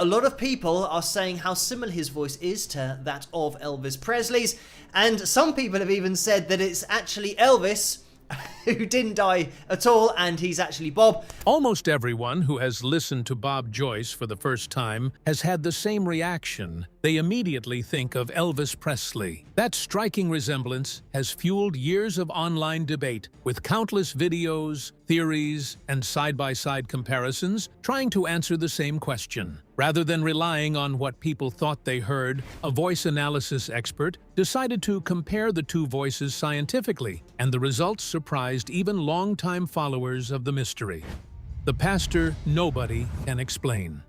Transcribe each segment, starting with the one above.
a lot of people are saying how similar his voice is to that of Elvis Presley's, and some people have even said that it's actually Elvis who didn't die at all, and he's actually Bob. Almost everyone who has listened to Bob Joyce for the first time has had the same reaction. They immediately think of Elvis Presley. That striking resemblance has fueled years of online debate, with countless videos, theories, and side-by-side comparisons trying to answer the same question. Rather than relying on what people thought they heard, a voice analysis expert decided to compare the two voices scientifically, and the results surprised even longtime followers of the mystery. The pastor nobody can explain.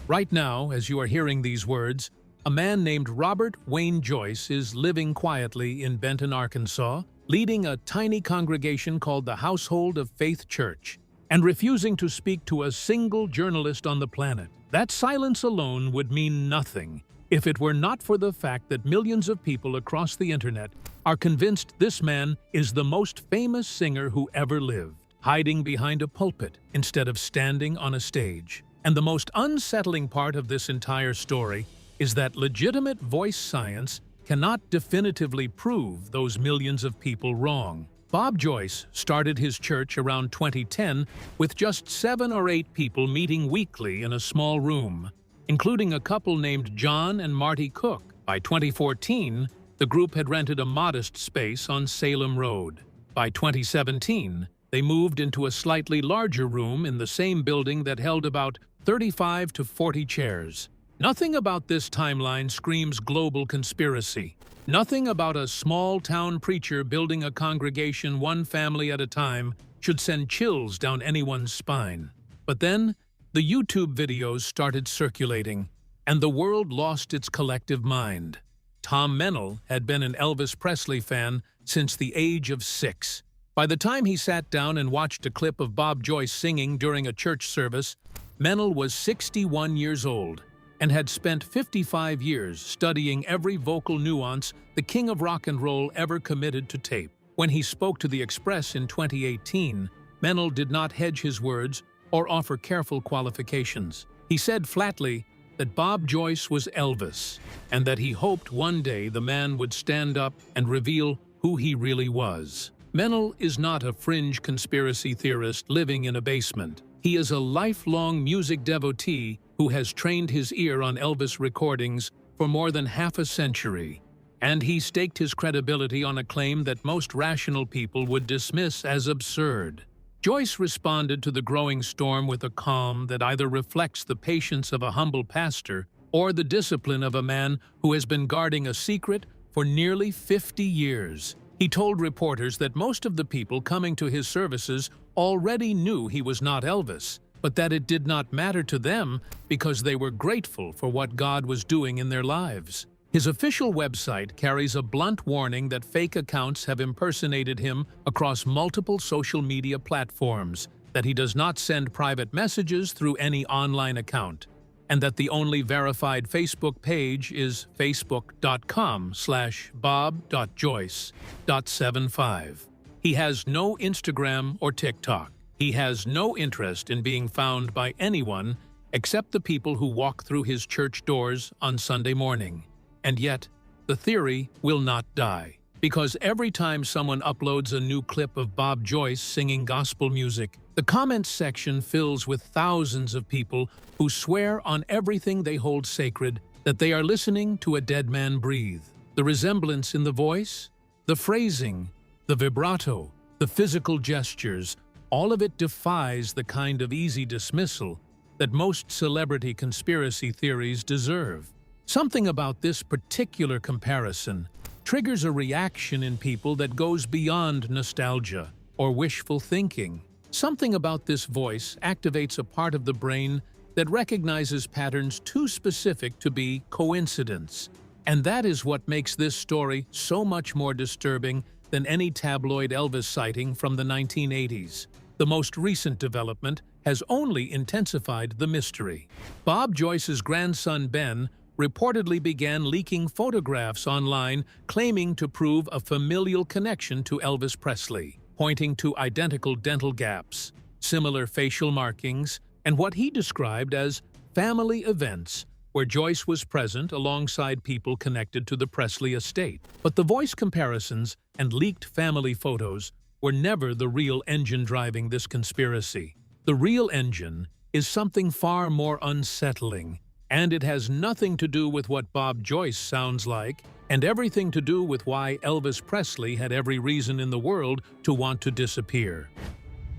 Right now, as you are hearing these words, a man named Robert Wayne Joyce is living quietly in Benton, Arkansas, leading a tiny congregation called the Household of Faith Church, and refusing to speak to a single journalist on the planet. That silence alone would mean nothing if it were not for the fact that millions of people across the internet are convinced this man is the most famous singer who ever lived, hiding behind a pulpit instead of standing on a stage. And the most unsettling part of this entire story is that legitimate voice science cannot definitively prove those millions of people wrong. Bob Joyce started his church around 2010 with just 7 or 8 people meeting weekly in a small room, including a couple named John and Marty Cook. By 2014, the group had rented a modest space on Salem Road. By 2017, they moved into a slightly larger room in the same building that held about 35 to 40 chairs. Nothing about this timeline screams global conspiracy. Nothing about a small-town preacher building a congregation one family at a time should send chills down anyone's spine. But then, the YouTube videos started circulating, and the world lost its collective mind. Tom Mennel had been an Elvis Presley fan since the age of 6. By the time he sat down and watched a clip of Bob Joyce singing during a church service, Mennel was 61 years old and had spent 55 years studying every vocal nuance the king of rock and roll ever committed to tape. When he spoke to the Express in 2018, Mennel did not hedge his words or offer careful qualifications. He said flatly that Bob Joyce was Elvis, and that he hoped one day the man would stand up and reveal who he really was. Mennel is not a fringe conspiracy theorist living in a basement. He is a lifelong music devotee who has trained his ear on Elvis recordings for more than half a century. And he staked his credibility on a claim that most rational people would dismiss as absurd. Joyce responded to the growing storm with a calm that either reflects the patience of a humble pastor or the discipline of a man who has been guarding a secret for nearly 50 years. He told reporters that most of the people coming to his services already knew he was not Elvis, but that it did not matter to them because they were grateful for what God was doing in their lives. His official website carries a blunt warning that fake accounts have impersonated him across multiple social media platforms, that he does not send private messages through any online account, and that the only verified Facebook page is facebook.com/bob.joyce.75. He has no Instagram or TikTok. He has no interest in being found by anyone except the people who walk through his church doors on Sunday morning. And yet, the theory will not die, because every time someone uploads a new clip of Bob Joyce singing gospel music, the comments section fills with thousands of people who swear on everything they hold sacred that they are listening to a dead man breathe. The resemblance in the voice, the phrasing, the vibrato, the physical gestures, all of it defies the kind of easy dismissal that most celebrity conspiracy theories deserve. Something about this particular comparison triggers a reaction in people that goes beyond nostalgia or wishful thinking. Something about this voice activates a part of the brain that recognizes patterns too specific to be coincidence. And that is what makes this story so much more disturbing than any tabloid Elvis sighting from the 1980s. The most recent development has only intensified the mystery. Bob Joyce's grandson Ben reportedly began leaking photographs online claiming to prove a familial connection to Elvis Presley, pointing to identical dental gaps, similar facial markings, and what he described as family events where Joyce was present alongside people connected to the Presley estate. But the voice comparisons and leaked family photos were never the real engine driving this conspiracy. The real engine is something far more unsettling, and it has nothing to do with what Bob Joyce sounds like, and everything to do with why Elvis Presley had every reason in the world to want to disappear.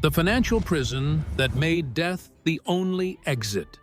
The financial prison that made death the only exit.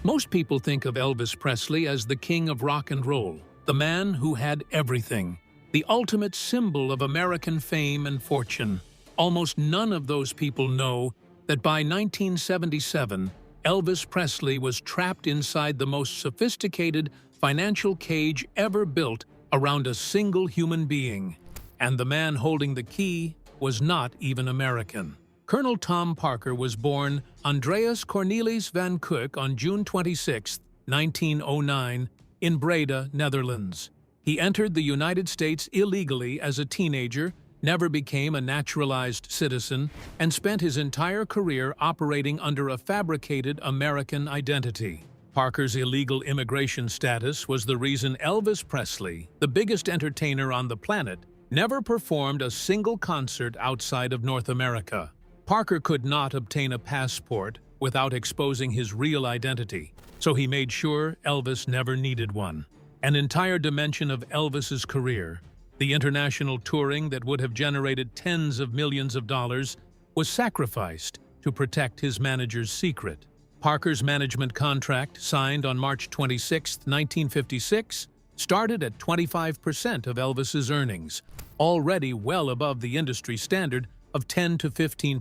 Most people think of Elvis Presley as the king of rock and roll, the man who had everything, the ultimate symbol of American fame and fortune. Almost none of those people know that by 1977, Elvis Presley was trapped inside the most sophisticated financial cage ever built around a single human being, and the man holding the key was not even American. Colonel Tom Parker was born Andreas Cornelis van Cuyk on June 26, 1909, in Breda, Netherlands. He entered the United States illegally as a teenager, never became a naturalized citizen, and spent his entire career operating under a fabricated American identity. Parker's illegal immigration status was the reason Elvis Presley, the biggest entertainer on the planet, never performed a single concert outside of North America. Parker could not obtain a passport without exposing his real identity, so he made sure Elvis never needed one. An entire dimension of Elvis's career, the international touring that would have generated tens of millions of dollars, was sacrificed to protect his manager's secret. Parker's management contract, signed on March 26, 1956, started at 25% of Elvis's earnings, already well above the industry standard of 10 to 15%.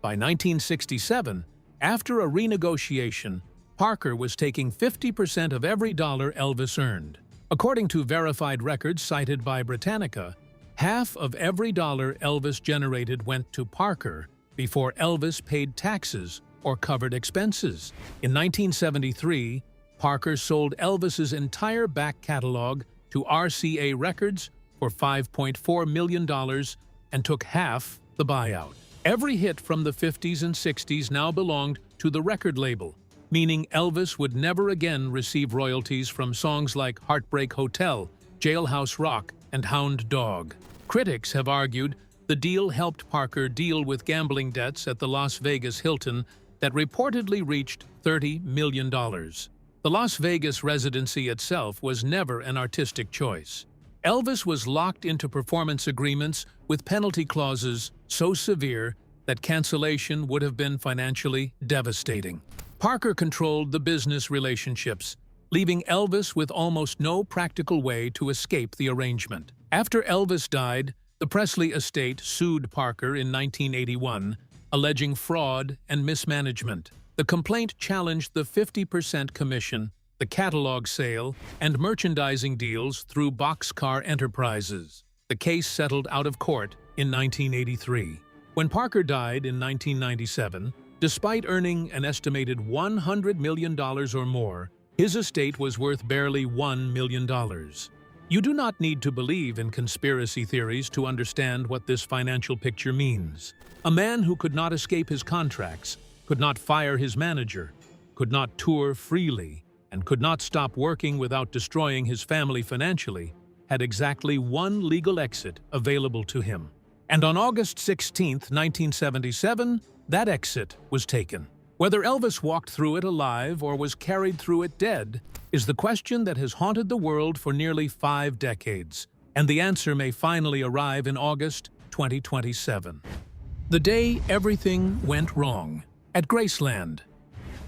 By 1967, after a renegotiation, Parker was taking 50% of every dollar Elvis earned. According to verified records cited by Britannica, half of every dollar Elvis generated went to Parker before Elvis paid taxes or covered expenses. In 1973, Parker sold Elvis's entire back catalog to RCA Records for $5.4 million and took half the buyout. Every hit from the 50s and 60s now belonged to the record label, meaning Elvis would never again receive royalties from songs like Heartbreak Hotel, Jailhouse Rock, and Hound Dog. Critics have argued the deal helped Parker deal with gambling debts at the Las Vegas Hilton that reportedly reached $30 million. The Las Vegas residency itself was never an artistic choice. Elvis was locked into performance agreements with penalty clauses so severe that cancellation would have been financially devastating. Parker controlled the business relationships, leaving Elvis with almost no practical way to escape the arrangement. After Elvis died, the Presley estate sued Parker in 1981, alleging fraud and mismanagement. The complaint challenged the 50% commission, the catalog sale, and merchandising deals through Boxcar Enterprises. The case settled out of court in 1983. When Parker died in 1997, despite earning an estimated $100 million or more, his estate was worth barely $1 million. You do not need to believe in conspiracy theories to understand what this financial picture means. A man who could not escape his contracts, could not fire his manager, could not tour freely, and could not stop working without destroying his family financially, had exactly one legal exit available to him. And on August 16, 1977, that exit was taken. Whether Elvis walked through it alive or was carried through it dead is the question that has haunted the world for nearly 5 decades, and the answer may finally arrive in August 2027. The day everything went wrong. At Graceland.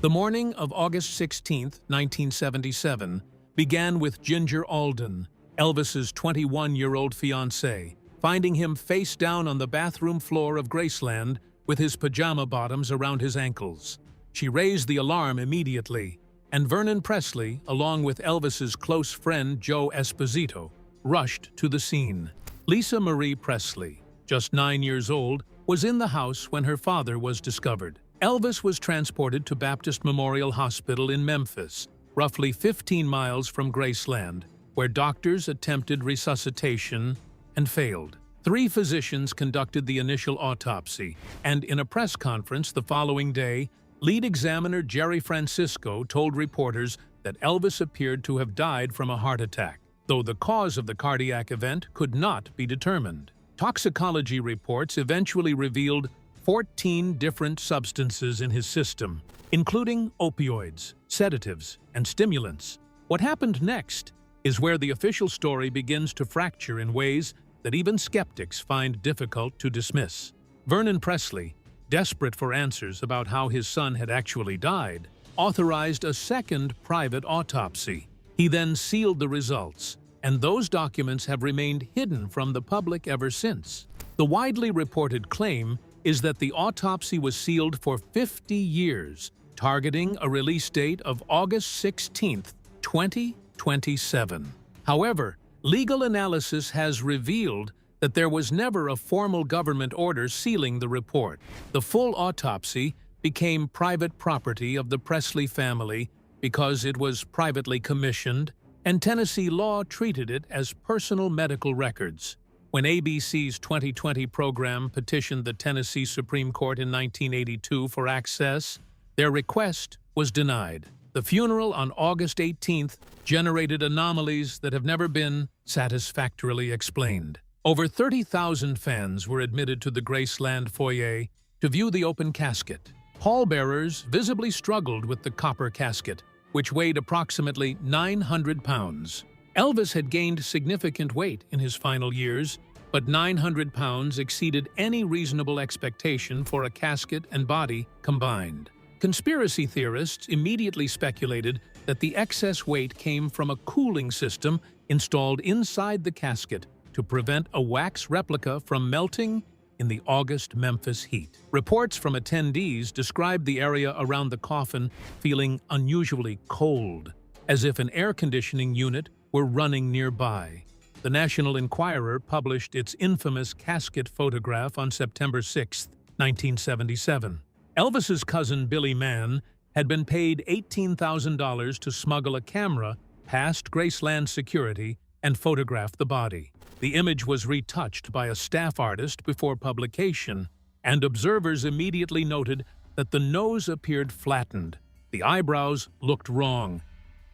The morning of August 16, 1977, began with Ginger Alden, Elvis's 21-year-old fiancée, finding him face down on the bathroom floor of Graceland with his pajama bottoms around his ankles. She raised the alarm immediately, and Vernon Presley, along with Elvis's close friend Joe Esposito, rushed to the scene. Lisa Marie Presley, just 9 years old, was in the house when her father was discovered. Elvis was transported to Baptist Memorial Hospital in Memphis, roughly 15 miles from Graceland, where doctors attempted resuscitation and failed. 3 physicians conducted the initial autopsy, and in a press conference the following day, Lead examiner Jerry Francisco told reporters that Elvis appeared to have died from a heart attack, though the cause of the cardiac event could not be determined. Toxicology reports eventually revealed 14 different substances in his system, including opioids, sedatives, and stimulants. What happened next is where the official story begins to fracture in ways that even skeptics find difficult to dismiss. Vernon Presley, desperate for answers about how his son had actually died, authorized a second private autopsy. He then sealed the results, and those documents have remained hidden from the public ever since. The widely reported claim is that the autopsy was sealed for 50 years, targeting a release date of August 16, 2027. However, legal analysis has revealed that there was never a formal government order sealing the report. The full autopsy became private property of the Presley family because it was privately commissioned, and Tennessee law treated it as personal medical records. When ABC's 2020 program petitioned the Tennessee Supreme Court in 1982 for access, their request was denied. The funeral on August 18th generated anomalies that have never been satisfactorily explained. Over 30,000 fans were admitted to the Graceland foyer to view the open casket. Pallbearers visibly struggled with the copper casket, which weighed approximately 900 pounds. Elvis had gained significant weight in his final years, but 900 pounds exceeded any reasonable expectation for a casket and body combined. Conspiracy theorists immediately speculated that the excess weight came from a cooling system installed inside the casket to prevent a wax replica from melting in the August Memphis heat. Reports from attendees described the area around the coffin feeling unusually cold, as if an air conditioning unit were running nearby. The National Enquirer published its infamous casket photograph on September 6, 1977. Elvis's cousin Billy Mann had been paid $18,000 to smuggle a camera past Graceland security and photograph the body. The image was retouched by a staff artist before publication, and observers immediately noted that the nose appeared flattened, the eyebrows looked wrong,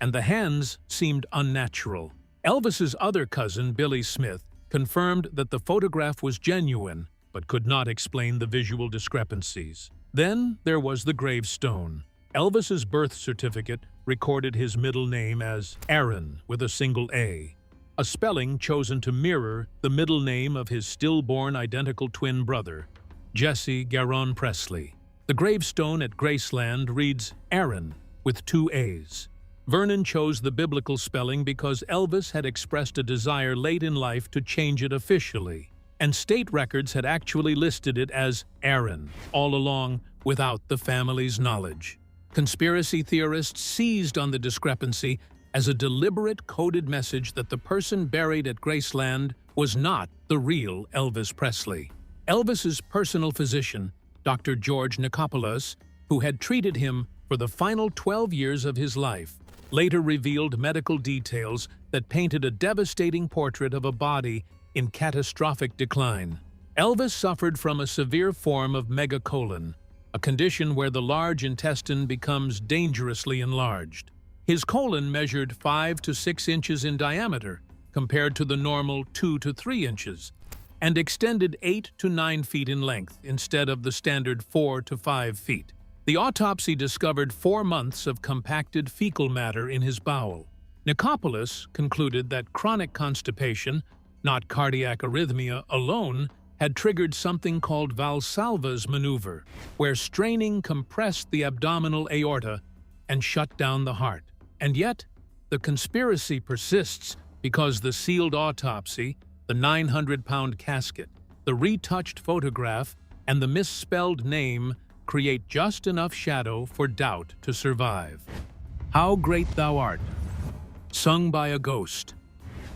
and the hands seemed unnatural. Elvis's other cousin, Billy Smith, confirmed that the photograph was genuine, but could not explain the visual discrepancies. Then there was the gravestone. Elvis's birth certificate recorded his middle name as Aaron with a single A, a spelling chosen to mirror the middle name of his stillborn identical twin brother, Jesse Garon Presley. The gravestone at Graceland reads Aaron with 2 A's. Vernon chose the biblical spelling because Elvis had expressed a desire late in life to change it officially, and state records had actually listed it as Aaron all along without the family's knowledge. Conspiracy theorists seized on the discrepancy as a deliberate coded message that the person buried at Graceland was not the real Elvis Presley. Elvis's personal physician, Dr. George Nicopolos, who had treated him for the final 12 years of his life, later revealed medical details that painted a devastating portrait of a body in catastrophic decline. Elvis suffered from a severe form of megacolon, a condition where the large intestine becomes dangerously enlarged. His colon measured 5 to 6 inches in diameter, compared to the normal 2 to 3 inches, and extended 8 to 9 feet in length instead of the standard 4 to 5 feet. The autopsy discovered 4 months of compacted fecal matter in his bowel. Nicopolos concluded that chronic constipation, not cardiac arrhythmia alone, had triggered something called Valsalva's maneuver, where straining compressed the abdominal aorta and shut down the heart. And yet, the conspiracy persists because the sealed autopsy, the 900-pound casket, the retouched photograph, and the misspelled name create just enough shadow for doubt to survive. How Great Thou Art, sung by a ghost.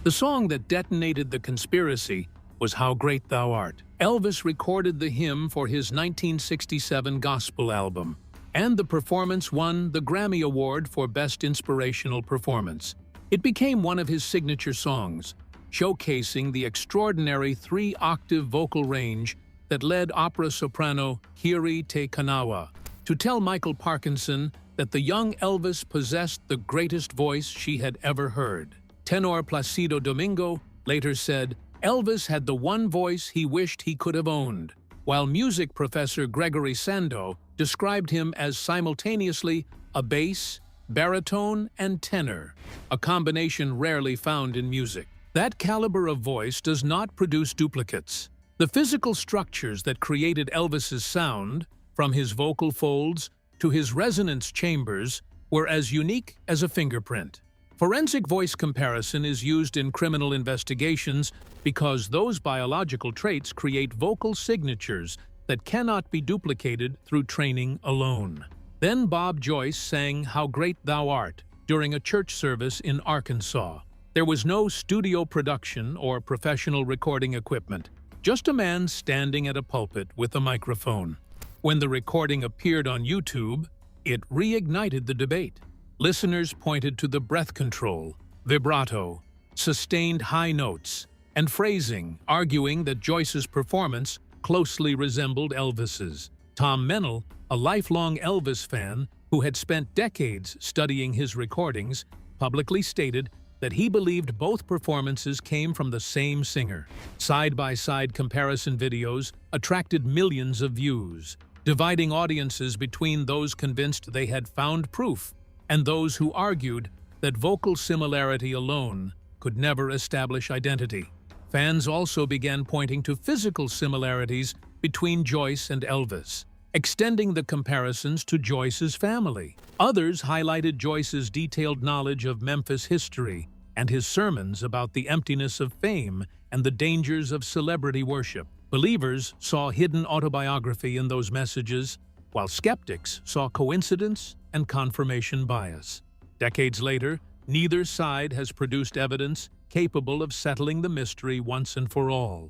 The song that detonated the conspiracy was How Great Thou Art. Elvis recorded the hymn for his 1967 gospel album, and the performance won the Grammy Award for Best Inspirational Performance. It became one of his signature songs, showcasing the extraordinary 3-octave vocal range that led opera soprano Hiri Te Kanawa to tell Michael Parkinson that the young Elvis possessed the greatest voice she had ever heard. Tenor Placido Domingo later said, "Elvis had the one voice he wished he could have owned," while music professor Gregory Sando described him as simultaneously a bass, baritone, and tenor, a combination rarely found in music. That caliber of voice does not produce duplicates. The physical structures that created Elvis's sound, from his vocal folds to his resonance chambers, were as unique as a fingerprint. Forensic voice comparison is used in criminal investigations because those biological traits create vocal signatures that cannot be duplicated through training alone. Then Bob Joyce sang "How Great Thou Art" during a church service in Arkansas. There was no studio production or professional recording equipment, just a man standing at a pulpit with a microphone. When the recording appeared on YouTube, it reignited the debate. Listeners pointed to the breath control, vibrato, sustained high notes, and phrasing, arguing that Joyce's performance closely resembled Elvis's. Tom Mennel, a lifelong Elvis fan who had spent decades studying his recordings, publicly stated that he believed both performances came from the same singer. Side-by-side comparison videos attracted millions of views, dividing audiences between those convinced they had found proof and those who argued that vocal similarity alone could never establish identity. Fans also began pointing to physical similarities between Joyce and Elvis, extending the comparisons to Joyce's family. Others highlighted Joyce's detailed knowledge of Memphis history and his sermons about the emptiness of fame and the dangers of celebrity worship. Believers saw hidden autobiography in those messages, while skeptics saw coincidence and confirmation bias. Decades later, neither side has produced evidence capable of settling the mystery once and for all.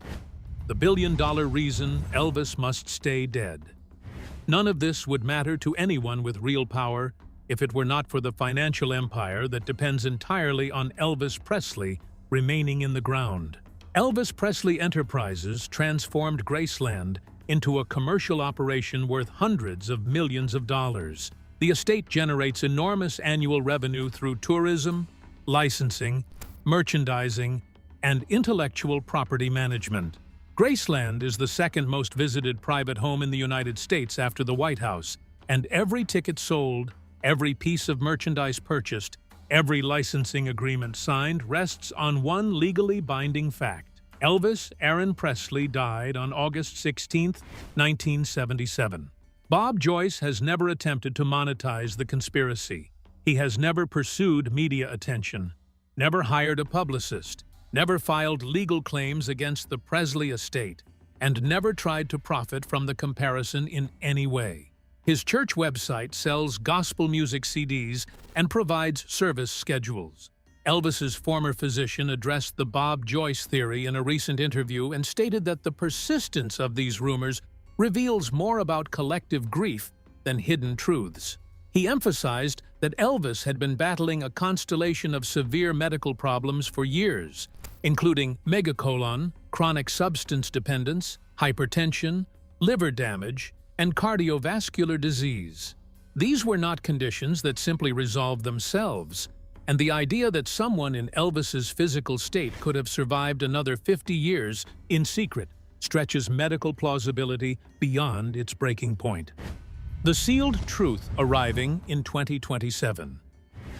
The billion-dollar reason Elvis must stay dead. None of this would matter to anyone with real power if it were not for the financial empire that depends entirely on Elvis Presley remaining in the ground. Elvis Presley Enterprises transformed Graceland into a commercial operation worth hundreds of millions of dollars. The estate generates enormous annual revenue through tourism, licensing, merchandising, and intellectual property management. Graceland is the second most visited private home in the United States after the White House, and every ticket sold, every piece of merchandise purchased, every licensing agreement signed rests on one legally binding fact. Elvis Aaron Presley died on August 16, 1977. Bob Joyce has never attempted to monetize the conspiracy. He has never pursued media attention, never hired a publicist, never filed legal claims against the Presley estate, and never tried to profit from the comparison in any way. His church website sells gospel music CDs and provides service schedules. Elvis's former physician addressed the Bob Joyce theory in a recent interview and stated that the persistence of these rumors reveals more about collective grief than hidden truths. He emphasized that Elvis had been battling a constellation of severe medical problems for years, including megacolon, chronic substance dependence, hypertension, liver damage, and cardiovascular disease. These were not conditions that simply resolved themselves, and the idea that someone in Elvis's physical state could have survived another 50 years in secret stretches medical plausibility beyond its breaking point. The sealed truth arriving in 2027.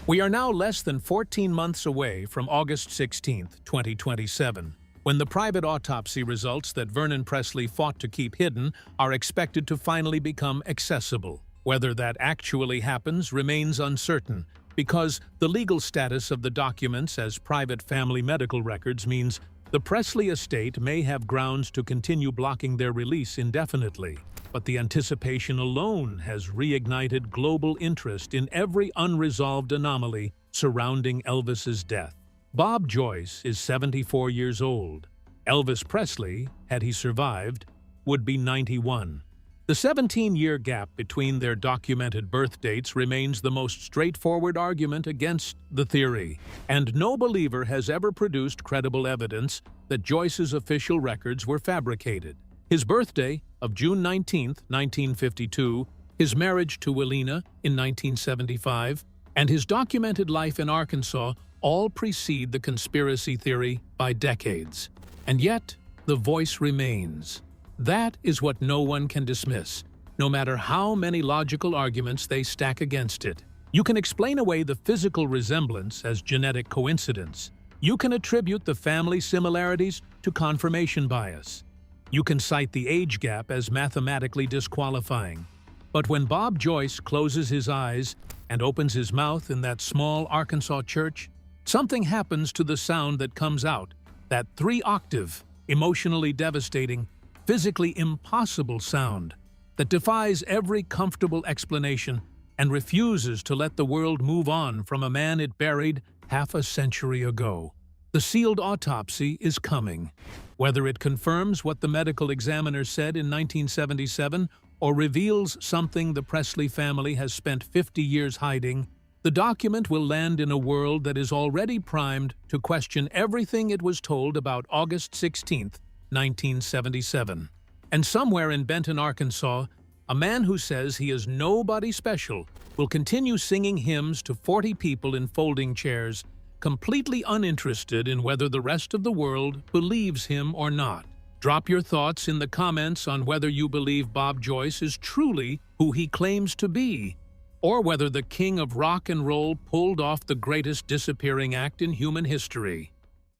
We are now less than 14 months away from August 16, 2027, when the private autopsy results that Vernon Presley fought to keep hidden are expected to finally become accessible. Whether that actually happens remains uncertain, because the legal status of the documents as private family medical records means the Presley estate may have grounds to continue blocking their release indefinitely. But the anticipation alone has reignited global interest in every unresolved anomaly surrounding Elvis's death. Bob Joyce is 74 years old. Elvis Presley, had he survived, would be 91. The 17-year gap between their documented birth dates remains the most straightforward argument against the theory, and no believer has ever produced credible evidence that Joyce's official records were fabricated. His birthday, of June 19, 1952, his marriage to Willina in 1975, and his documented life in Arkansas all precede the conspiracy theory by decades. And yet, the voice remains. That is what no one can dismiss, no matter how many logical arguments they stack against it. You can explain away the physical resemblance as genetic coincidence. You can attribute the family similarities to confirmation bias. You can cite the age gap as mathematically disqualifying. But when Bob Joyce closes his eyes and opens his mouth in that small Arkansas church, something happens to the sound that comes out, that 3-octave, emotionally devastating, physically impossible sound that defies every comfortable explanation and refuses to let the world move on from a man it buried half a century ago. The sealed autopsy is coming. Whether it confirms what the medical examiner said in 1977 or reveals something the Presley family has spent 50 years hiding, the document will land in a world that is already primed to question everything it was told about August 16, 1977. And somewhere in Benton, Arkansas, a man who says he is nobody special will continue singing hymns to 40 people in folding chairs, completely uninterested in whether the rest of the world believes him or not. Drop your thoughts in the comments on whether you believe Bob Joyce is truly who he claims to be, or whether the king of rock and roll pulled off the greatest disappearing act in human history.